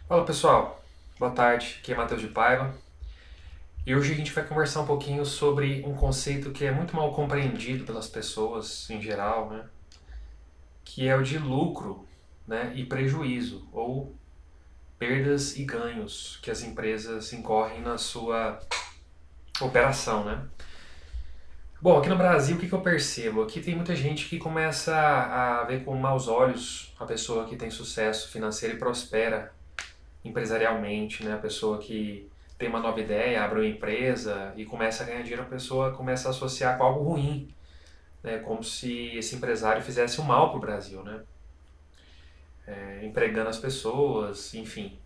Fala pessoal, boa tarde, aqui é Matheus de Paiva e hoje a gente vai conversar um pouquinho sobre um conceito que é muito mal compreendido pelas pessoas em geral, né? Que é o de lucro, né? E prejuízo, ou perdas e ganhos que as empresas incorrem na sua operação, né? Bom, aqui no Brasil o que eu percebo? Aqui tem muita gente que começa a ver com maus olhos a pessoa que tem sucesso financeiro e prospera empresarialmente, né? A pessoa que tem uma nova ideia, abre uma empresa e começa a ganhar dinheiro, a pessoa começa a associar com algo ruim, né? Como se esse empresário fizesse um mal para o Brasil, né? Empregando as pessoas, enfim.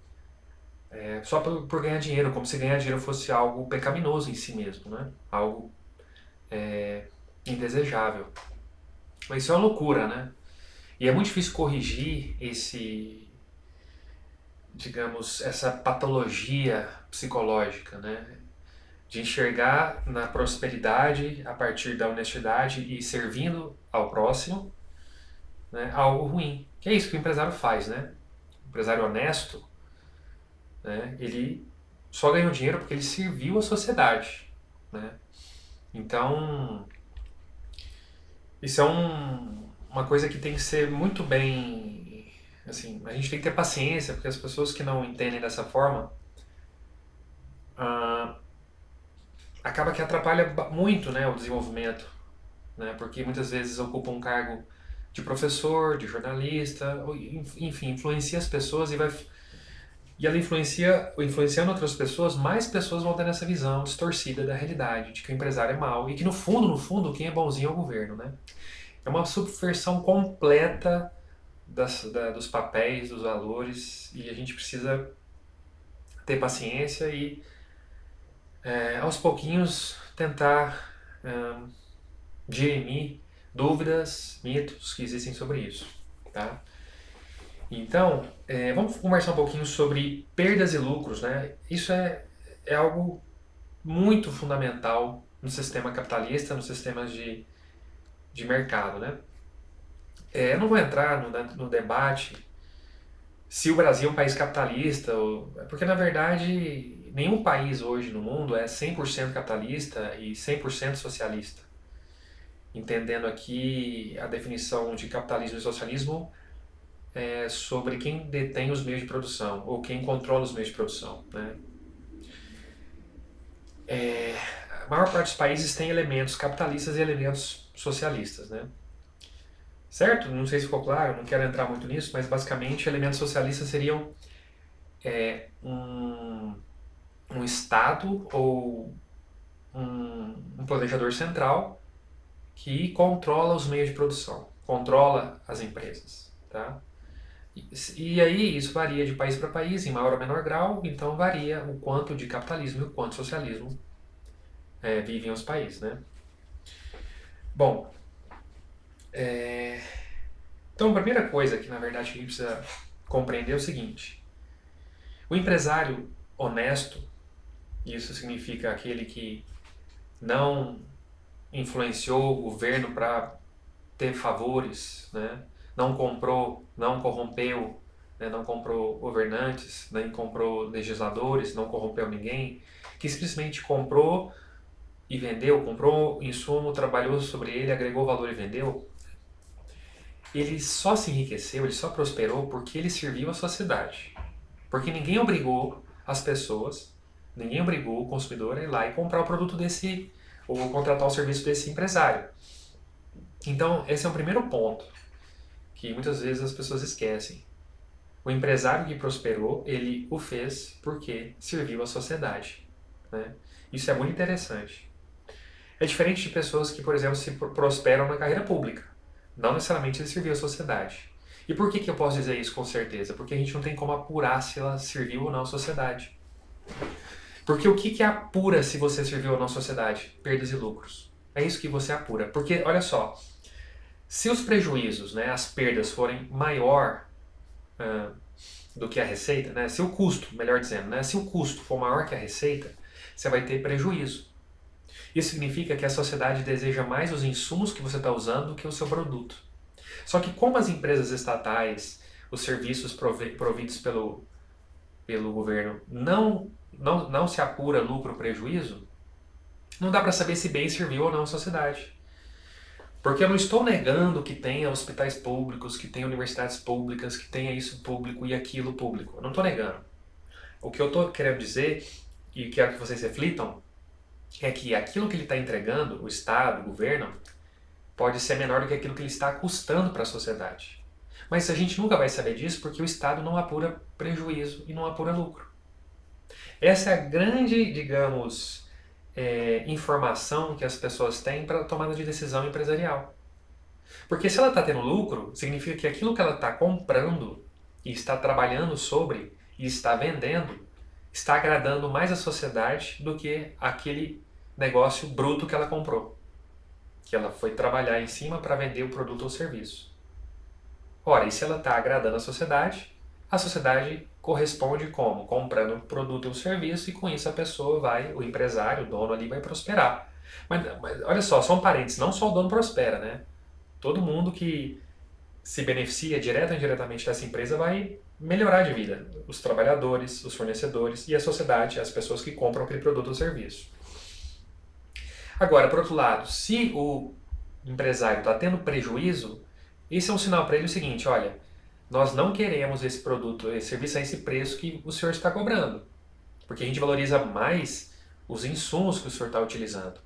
Só por ganhar dinheiro, como se ganhar dinheiro fosse algo pecaminoso em si mesmo, né? Algo indesejável. Mas isso é uma loucura, né? E é muito difícil corrigir digamos, essa patologia psicológica, né? De enxergar na prosperidade a partir da honestidade e servindo ao próximo, né, algo ruim. Que é isso que o empresário faz, né? O empresário honesto, né, ele só ganhou dinheiro porque ele serviu a sociedade, né? Então, isso é uma coisa que tem que ser muito bem, assim, a gente tem que ter paciência, porque as pessoas que não entendem dessa forma, ah, acaba que atrapalha muito, né, o desenvolvimento, né? Porque muitas vezes ocupa um cargo de professor, de jornalista, enfim, influencia as pessoas e ela influenciando outras pessoas, mais pessoas vão ter essa visão distorcida da realidade, de que o empresário é mau e que no fundo, quem é bonzinho é o governo, né? É uma subversão completa dos papéis, dos valores e a gente precisa ter paciência e aos pouquinhos tentar dirimir dúvidas, mitos que existem sobre isso, tá? Então, vamos conversar um pouquinho sobre perdas e lucros, né? Isso é algo muito fundamental no sistema capitalista, nos sistemas de mercado, né? Eu não vou entrar no debate se o Brasil é um país capitalista, porque na verdade nenhum país hoje no mundo é 100% capitalista e 100% socialista. Entendendo aqui a definição de capitalismo e socialismo sobre quem detém os meios de produção ou quem controla os meios de produção, né? A maior parte dos países tem elementos capitalistas e elementos socialistas, né? Certo? Não sei se ficou claro, não quero entrar muito nisso, mas basicamente elementos socialistas seriam um, um Estado ou um planejador central que controla os meios de produção, controla as empresas, tá? E aí isso varia de país para país, em maior ou menor grau, então varia o quanto de capitalismo e o quanto de socialismo vivem os países, né? Bom, então a primeira coisa que na verdade a gente precisa compreender é o seguinte: o empresário honesto, isso significa aquele que não influenciou o governo para ter favores, né? Não comprou, não corrompeu, né? Não comprou governantes, nem comprou legisladores, não corrompeu ninguém, que simplesmente comprou e vendeu, comprou insumo, trabalhou sobre ele, agregou valor e vendeu, ele só se enriqueceu, ele só prosperou porque ele serviu a sociedade. Porque ninguém obrigou as pessoas, ninguém obrigou o consumidor a ir lá e comprar o produto desse, ou contratar o serviço desse empresário. Então, esse é o primeiro ponto que muitas vezes as pessoas esquecem. O empresário que prosperou, ele o fez porque serviu a sociedade, né? Isso é muito interessante. É diferente de pessoas que, por exemplo, se prosperam na carreira pública. Não necessariamente ele serviu a sociedade. E por que eu posso dizer isso com certeza? Porque a gente não tem como apurar se ela serviu ou não à sociedade. Porque o que apura se você serviu ou não à sociedade? Perdas e lucros. É isso que você apura. Porque, olha só, se os prejuízos, né, as perdas forem maior uh, do que a receita, né, se o custo, melhor dizendo, né, se o custo for maior que a receita, você vai ter prejuízo. Isso significa que a sociedade deseja mais os insumos que você está usando do que o seu produto. Só que como as empresas estatais, os serviços providos pelo governo não se apura lucro ou prejuízo, não dá para saber se bem serviu ou não à sociedade. Porque eu não estou negando que tenha hospitais públicos, que tenha universidades públicas, que tenha isso público e aquilo público. Eu não estou negando. O que eu estou querendo dizer, e quero que vocês reflitam, é que aquilo que ele está entregando, o Estado, o governo, pode ser menor do que aquilo que ele está custando para a sociedade. Mas a gente nunca vai saber disso porque o Estado não apura prejuízo e não apura lucro. Essa é a grande, digamos, informação que as pessoas têm para a tomada de decisão empresarial. Porque se ela está tendo lucro, significa que aquilo que ela está comprando e está trabalhando sobre e está vendendo está agradando mais a sociedade do que aquele negócio bruto que ela comprou, que ela foi trabalhar em cima para vender o produto ou serviço. Ora, e se ela está agradando a sociedade corresponde como? Comprando o produto ou serviço e com isso a pessoa vai, o empresário, o dono ali vai prosperar. Mas olha só um parênteses, não só o dono prospera, né? Todo mundo que se beneficia direta ou indiretamente dessa empresa vai melhorar de vida. Os trabalhadores, os fornecedores e a sociedade, as pessoas que compram aquele produto ou serviço. Agora, por outro lado, se o empresário está tendo prejuízo, isso é um sinal para ele o seguinte, olha, nós não queremos esse produto, esse serviço a esse preço que o senhor está cobrando, porque a gente valoriza mais os insumos que o senhor está utilizando.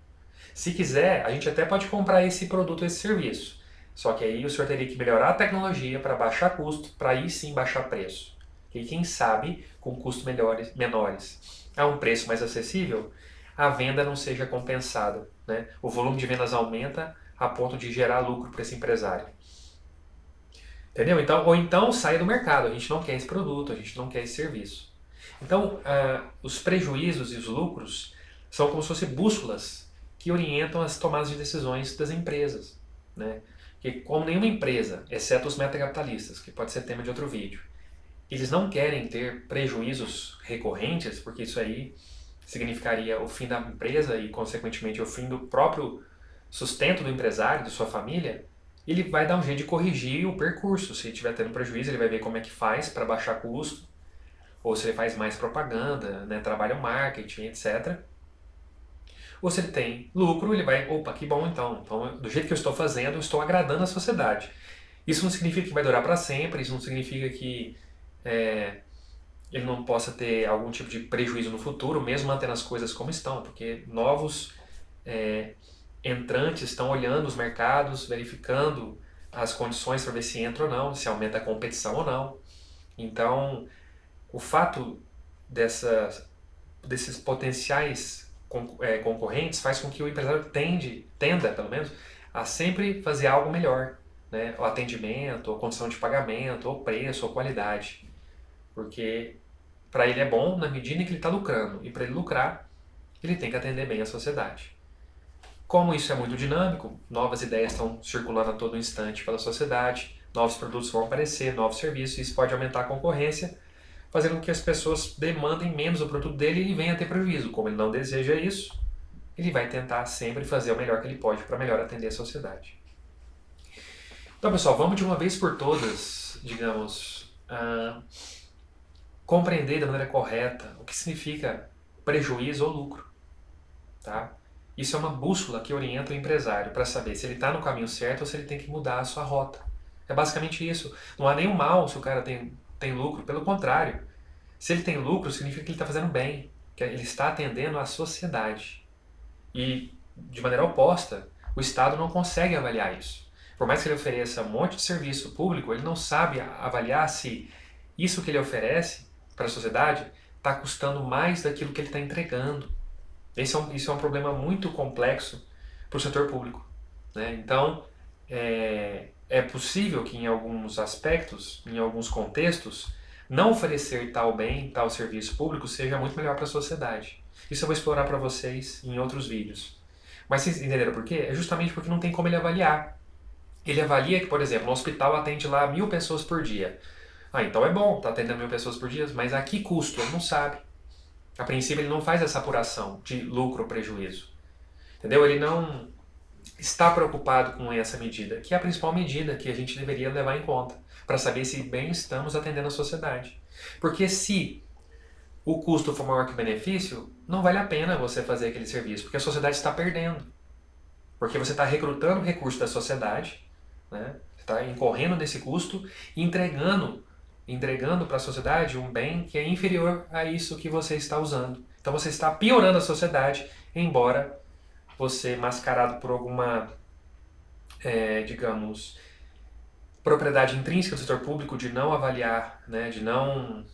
Se quiser, a gente até pode comprar esse produto, esse serviço, só que aí o senhor teria que melhorar a tecnologia para baixar custo, para aí sim baixar preço. E quem sabe, com custos menores, a um preço mais acessível, a venda não seja compensada, né? O volume de vendas aumenta a ponto de gerar lucro para esse empresário. Entendeu? Então, ou então saia do mercado, a gente não quer esse produto, a gente não quer esse serviço. Então, os prejuízos e os lucros são como se fossem bússolas que orientam as tomadas de decisões das empresas, né? Porque como nenhuma empresa, exceto os metacapitalistas, que pode ser tema de outro vídeo, eles não querem ter prejuízos recorrentes, porque isso aí significaria o fim da empresa e, consequentemente, o fim do próprio sustento do empresário, de sua família, ele vai dar um jeito de corrigir o percurso. Se ele estiver tendo prejuízo, ele vai ver como é que faz para baixar custo, ou se ele faz mais propaganda, né, trabalha o marketing, etc. Ou se ele tem lucro, ele vai, opa, que bom então. Então, do jeito que eu estou fazendo, eu estou agradando a sociedade. Isso não significa que vai durar para sempre, isso não significa que ele não possa ter algum tipo de prejuízo no futuro, mesmo mantendo as coisas como estão, porque novos entrantes estão olhando os mercados, verificando as condições para ver se entra ou não, se aumenta a competição ou não. Então, o fato desses potenciais concorrentes faz com que o empresário tenda, pelo menos, a sempre fazer algo melhor, né? O atendimento, ou condição de pagamento, ou preço, ou qualidade. Porque para ele é bom na medida em que ele está lucrando. E para ele lucrar, ele tem que atender bem a sociedade. Como isso é muito dinâmico, novas ideias estão circulando a todo instante pela sociedade, novos produtos vão aparecer, novos serviços, e isso pode aumentar a concorrência, fazendo com que as pessoas demandem menos o produto dele e ele venha a ter prejuízo. Como ele não deseja isso, ele vai tentar sempre fazer o melhor que ele pode para melhor atender a sociedade. Então, pessoal, vamos de uma vez por todas, digamos, compreender da maneira correta o que significa prejuízo ou lucro. Tá? Isso é uma bússola que orienta o empresário para saber se ele está no caminho certo ou se ele tem que mudar a sua rota. É basicamente isso. Não há nenhum mal se o cara tem lucro, pelo contrário. Se ele tem lucro, significa que ele está fazendo bem, que ele está atendendo à sociedade. E, de maneira oposta, o Estado não consegue avaliar isso. Por mais que ele ofereça um monte de serviço público, ele não sabe avaliar se isso que ele oferece para a sociedade está custando mais daquilo que ele está entregando. Isso é um problema muito complexo para o setor público, né? Então, é possível que em alguns aspectos, em alguns contextos, não oferecer tal bem, tal serviço público seja muito melhor para a sociedade. Isso eu vou explorar para vocês em outros vídeos. Mas vocês entenderam por quê? É justamente porque não tem como ele avaliar. Ele avalia que, por exemplo, no hospital atende lá 1.000 pessoas por dia. Então é bom, está atendendo 1.000 pessoas por dia, mas a que custo? Ele não sabe. A princípio ele não faz essa apuração de lucro ou prejuízo. Entendeu? Ele não está preocupado com essa medida, que é a principal medida que a gente deveria levar em conta, para saber se bem estamos atendendo a sociedade. Porque se o custo for maior que o benefício, não vale a pena você fazer aquele serviço, porque a sociedade está perdendo. Porque você está recrutando recursos da sociedade, né? Você está incorrendo nesse custo e entregando para a sociedade um bem que é inferior a isso que você está usando. Então você está piorando a sociedade, embora você, mascarado por alguma, digamos, propriedade intrínseca do setor público de não avaliar, né, de não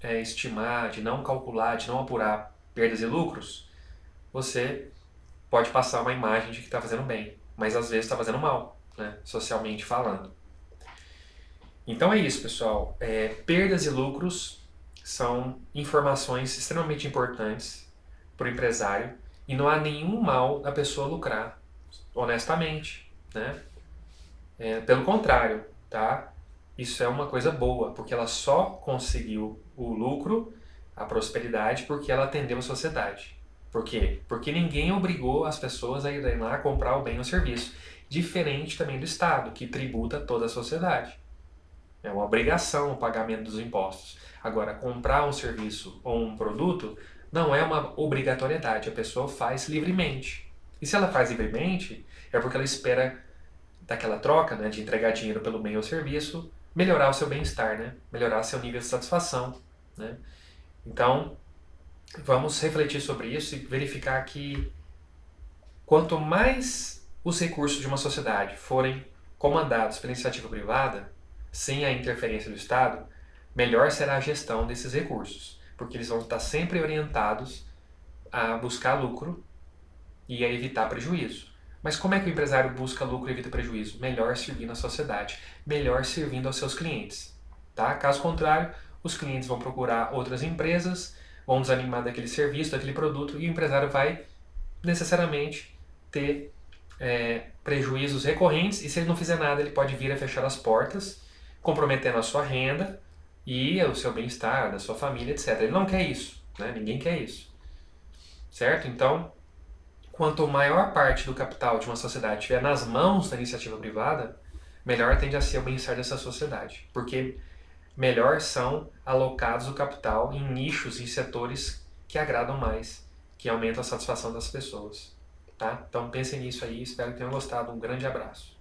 estimar, de não calcular, de não apurar perdas e lucros, você pode passar uma imagem de que está fazendo bem, mas às vezes está fazendo mal, né, socialmente falando. Então é isso, pessoal. Perdas e lucros são informações extremamente importantes para o empresário e não há nenhum mal na pessoa lucrar honestamente, né? Pelo contrário, tá? Isso é uma coisa boa, porque ela só conseguiu o lucro, a prosperidade, porque ela atendeu a sociedade. Por quê? Porque ninguém obrigou as pessoas a irem lá comprar o bem ou o serviço. Diferente também do Estado, que tributa toda a sociedade. É uma obrigação o pagamento dos impostos. Agora, comprar um serviço ou um produto não é uma obrigatoriedade, a pessoa faz livremente. E se ela faz livremente, é porque ela espera daquela troca, né, de entregar dinheiro pelo bem ou serviço, melhorar o seu bem-estar, né? Melhorar seu nível de satisfação, né? Então, vamos refletir sobre isso e verificar que quanto mais os recursos de uma sociedade forem comandados pela iniciativa privada, sem a interferência do Estado, melhor será a gestão desses recursos, porque eles vão estar sempre orientados a buscar lucro e a evitar prejuízo. Mas como é que o empresário busca lucro e evita prejuízo? Melhor servindo a sociedade, melhor servindo aos seus clientes. Tá? Caso contrário, os clientes vão procurar outras empresas, vão desanimar daquele serviço, daquele produto, e o empresário vai necessariamente ter prejuízos recorrentes, e se ele não fizer nada, ele pode vir a fechar as portas, comprometendo a sua renda e o seu bem-estar, da sua família, etc. Ele não quer isso, né? Ninguém quer isso. Certo? Então, quanto maior parte do capital de uma sociedade estiver nas mãos da iniciativa privada, melhor tende a ser o bem-estar dessa sociedade. Porque melhor são alocados o capital em nichos e setores que agradam mais, que aumentam a satisfação das pessoas. Tá? Então pensem nisso aí, espero que tenham gostado. Um grande abraço.